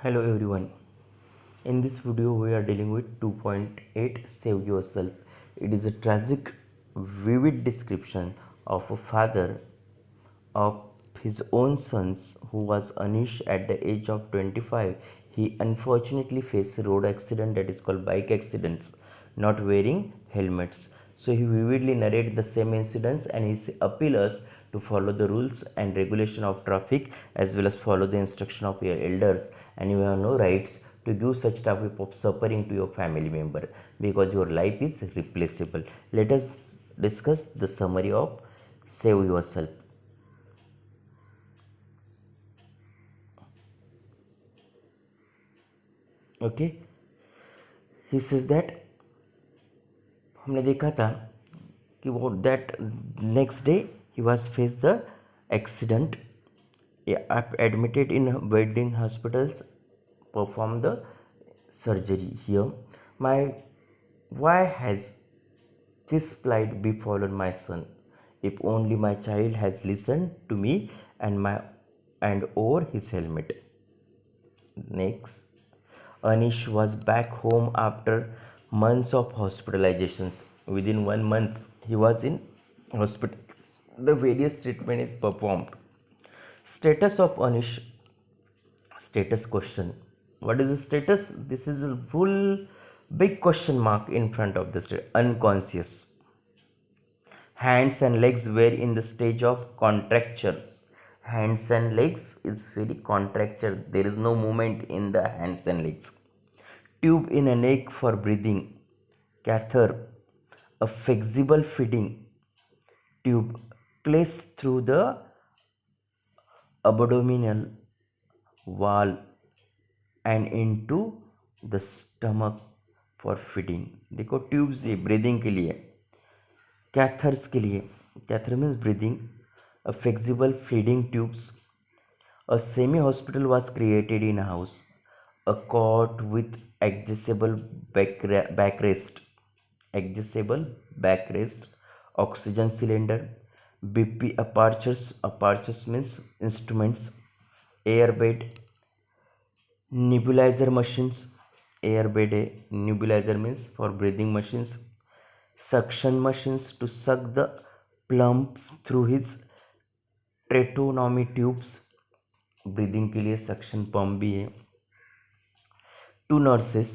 Hello everyone. In this video we are dealing with 2.8 Save Yourself. It is a tragic, vivid description of a father of his own sons who was Anish at the age of 25. He unfortunately faced a road accident that is called bike accidents, not wearing helmets. So he vividly narrates the same incidents and he appeals us to follow the rules and regulation of traffic as well as follow the instruction of your elders, and you have no rights to give such type of suffering to your family member because your life is replaceable. Let us discuss the summary of Save Yourself. Okay, he says that हमने देखा था कि वो that next day he was face the accident admitted in wedding hospitals perform the surgery here. My why has this plight befallen my son? If only my child has listened to me and over his helmet. Next, Anish was back home after months of hospitalizations. Within 1 month, he was in hospital. The various treatment is performed. Status of Anish. Status question. What is the status? This is a full big question mark in front of the state. Unconscious. Hands and legs were in the stage of contracture. Hands and legs is very contracture. There is no movement in the hands and legs. Tube in a neck for breathing. Catheter, a flexible feeding tube placed through the abdominal wall and into the stomach for feeding. देखो tubes ये breathing के लिए, catheters के लिए. Catheter means breathing. A flexible feeding tubes. A semi-hospital was created in a house. A cot with adjustable backrest. Adjustable backrest. Oxygen cylinder. BP apertures. Apertures means instruments. Airbed. Nebulizer machines. Airbed nebulizer means for breathing machines. Suction machines to suck the plump through his tracheotomy tubes. Breathing के लिए suction pump भी है. Two nurses.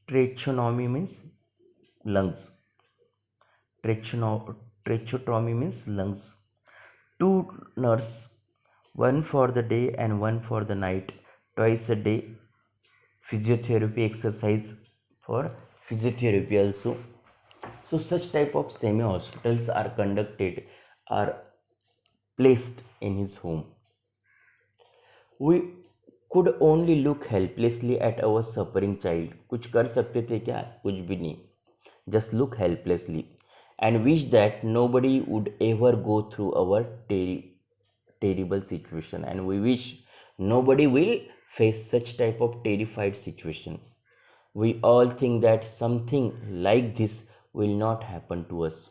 Tracheotomy means lungs. Tracheotomy means lungs. Two nurse, one for the day and one for the night, twice a day. Physiotherapy exercise for physiotherapy also. So such type of semi hospitals are conducted, are placed in his home. We could only look helplessly at our suffering child. कुछ कर सकते थे क्या? कुछ भी नहीं. Just look helplessly and wish that nobody would ever go through our terrible situation, and we wish nobody will face such type of terrified situation. We all think that something like this will not happen to us.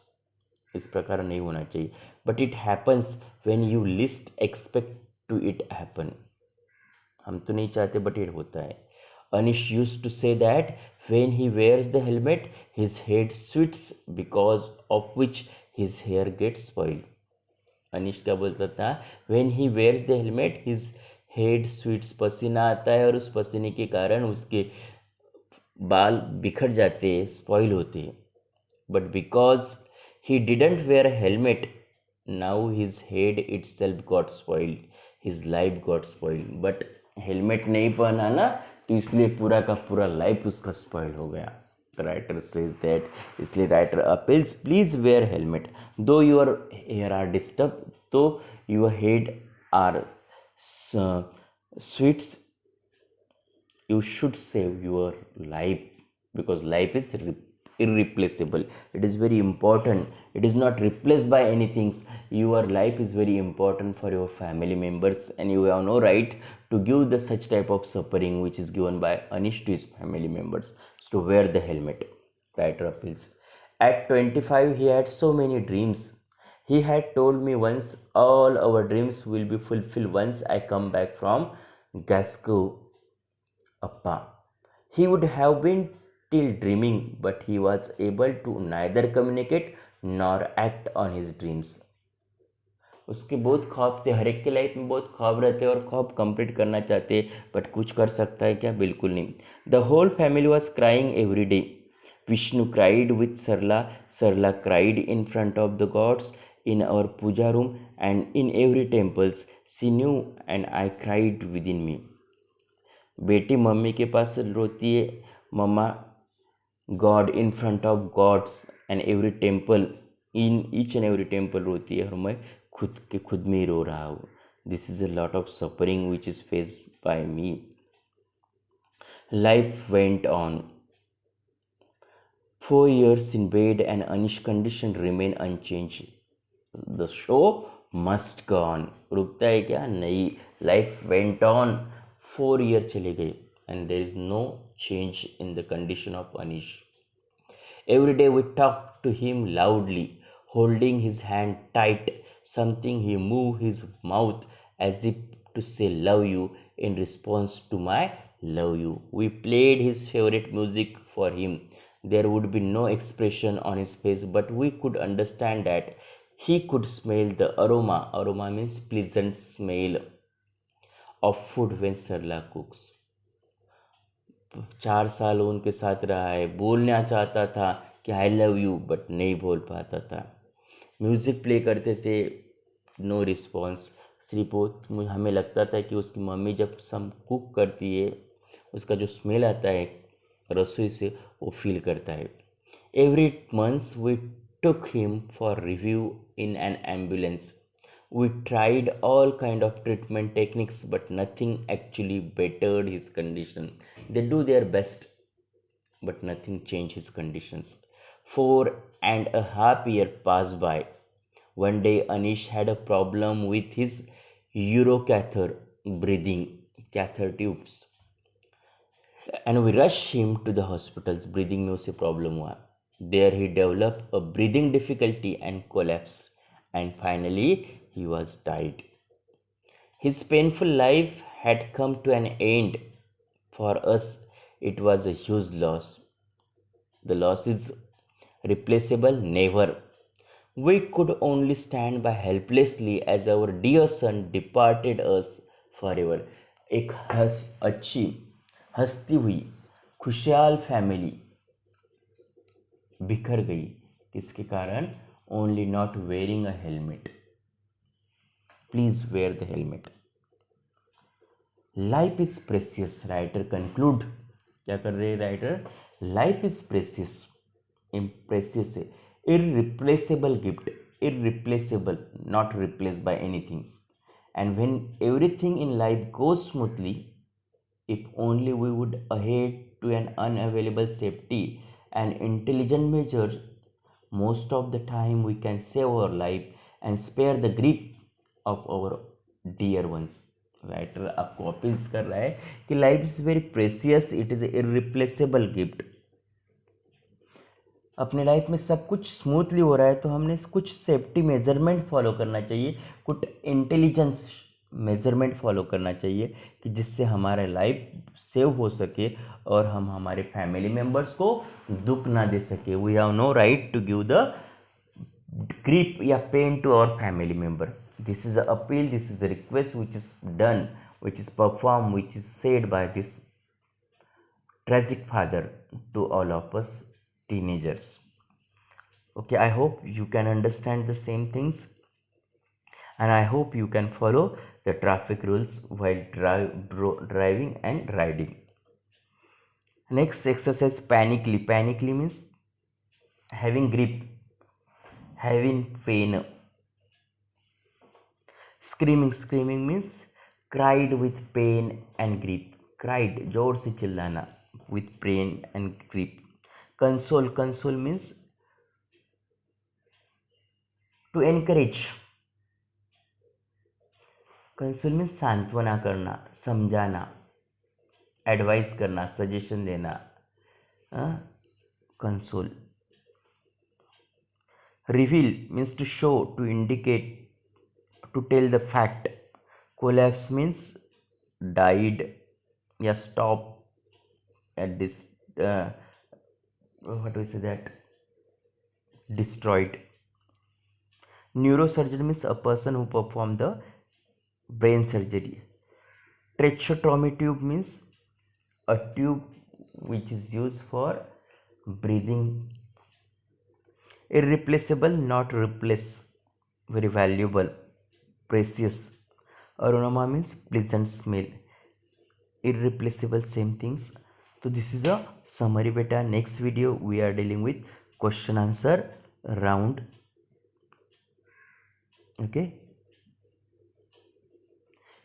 इस प्रकार नहीं होना चाहिए, but it happens when you least expect to it happen. हम तो नहीं चाहते but it होता है. Anish used to say that when he wears the helmet his head sweats because of which his hair gets spoiled. Anish क्या बोलता था? When he wears the helmet his head sweats. पसीना आता है और उस पसीने के कारण उसके बाल बिखर जाते हैं, स्पॉइल होते हैं. But because he didn't wear a helmet, now his head itself got spoiled, his life got spoiled. But helmet नहीं पहना ना, तो इसलिए पूरा का पूरा लाइफ उसका स्पॉइल हो गया. The writer says that, इसलिए writer appeals, please wear helmet. Though your hair are disturbed, though your head are sweats, you should save your life because life is irreplaceable. It is very important. It is not replaced by anything. Your life is very important for your family members, and you have no right to give the such type of suffering which is given by Anish to his family members. So wear the helmet. Writer appeals. At 25, he had so many dreams. He had told me once, all our dreams will be fulfilled once I come back from Glasgow. Appa. He would have been till dreaming, but he was able to neither communicate nor act on his dreams. उसके बहुत ख्वाब थे, हर एक के life में बहुत ख्वाब रहते हैं और ख्वाब कंप्लीट करना चाहते, बट कुछ कर सकता है क्या? बिल्कुल नहीं. The whole family was crying every day. Vishnu cried with Sarla, Sarla cried in front of the gods, in our puja room and in every temples. She knew and I cried within me. बेटी mummy के पास रोती है, mama god in front of gods and every temple, in each and every temple रोती है और मैं खुद में ही रो रहा हूँ. This is a lot of suffering which is faced by me. Life went on. 4 years in bed and Anish condition remain unchanged. The show must go on. रुकता है क्या? नहीं. Life went on. 4 year चले गए and there is no change in the condition of Anish. Every day we talked to him loudly, holding his hand tight. Something he moved his mouth as if to say love you in response to my love you. We played his favorite music for him. There would be no expression on his face, but we could understand that he could smell the aroma. Aroma means pleasant smell of food when Sarla cooks. 4 साल उनके साथ रहा है. बोलना चाहता था कि I love you, but नहीं बोल पाता था. म्यूज़िक प्ले करते थे, नो रिस्पॉन्स. सिर्फ वो हमें लगता था कि उसकी मम्मी जब सम कुक करती है, उसका जो स्मेल आता है रसोई से, वो फील करता है. Every months we took him for review in an ambulance. We tried all kind of treatment techniques, but nothing actually bettered his condition. They do their best, but nothing changed his conditions. 4.5 years passed by. One day, Anish had a problem with his urocatheter breathing catheter tubes, and we rushed him to the hospitals. Breathing में उसे problem हुआ. There he developed a breathing difficulty and collapse, and finally he was died. His painful life had come to an end. For us, it was a huge loss. The loss is replaceable? Never. We could only stand by helplessly as our dear son departed us forever. एक अच्छी हंसती हुई खुशहाल family बिखर गई. किसके कारण? Only not wearing a helmet. Please wear the helmet. Life is precious. Writer conclude. क्या कर रहे हैं writer? Life is precious. Precious है. Irreplaceable gift. Irreplaceable, not replace by anything. And when everything in life goes smoothly, if only we would adhere to an unavailable safety and intelligent measures, most of the time we can save our life and spare the grief of our dear ones. Writer आपको appeal कर रहा है कि life is very precious, it is irreplaceable gift. अपने life में सब कुछ smoothly हो रहा है तो हमने कुछ सेफ्टी मेजरमेंट फॉलो करना चाहिए, कुछ इंटेलिजेंस मेजरमेंट फॉलो करना चाहिए कि जिससे हमारा लाइफ सेव हो सके और हम हमारे फैमिली मेम्बर्स को दुख ना दे सके. We have no right to give the grief या pain to our family member. This is an appeal, this is a request which is done, which is performed, which is said by this tragic father to all of us teenagers. Okay, I hope you can understand the same things and I hope you can follow the traffic rules while driving and riding. Next exercise, panically. Panically means having grief, having pain. Screaming. Screaming means cried with pain and grief. Cried, जोर से चिल्लाना, with pain and grief. Console. Console means to encourage. Console means सांत्वना करना, समझाना, advice करना, suggestion देना. Console. Reveal means to show, to indicate, to tell the fact. Collapse means died या stop this uh, what do we say that destroyed. Neurosurgeon means a person who perform the brain surgery. Tracheotomy tube means a tube which is used for breathing. Irreplaceable, not replace, very valuable, precious. Aroma means pleasant smell. Irreplaceable, same things. So this is a summary beta. Next video we are dealing with question answer round. Okay,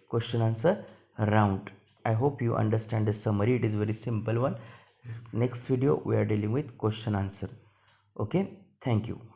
question answer round. I hope you understand the summary. It is very simple one. Next video we are dealing with question answer. Okay, thank you.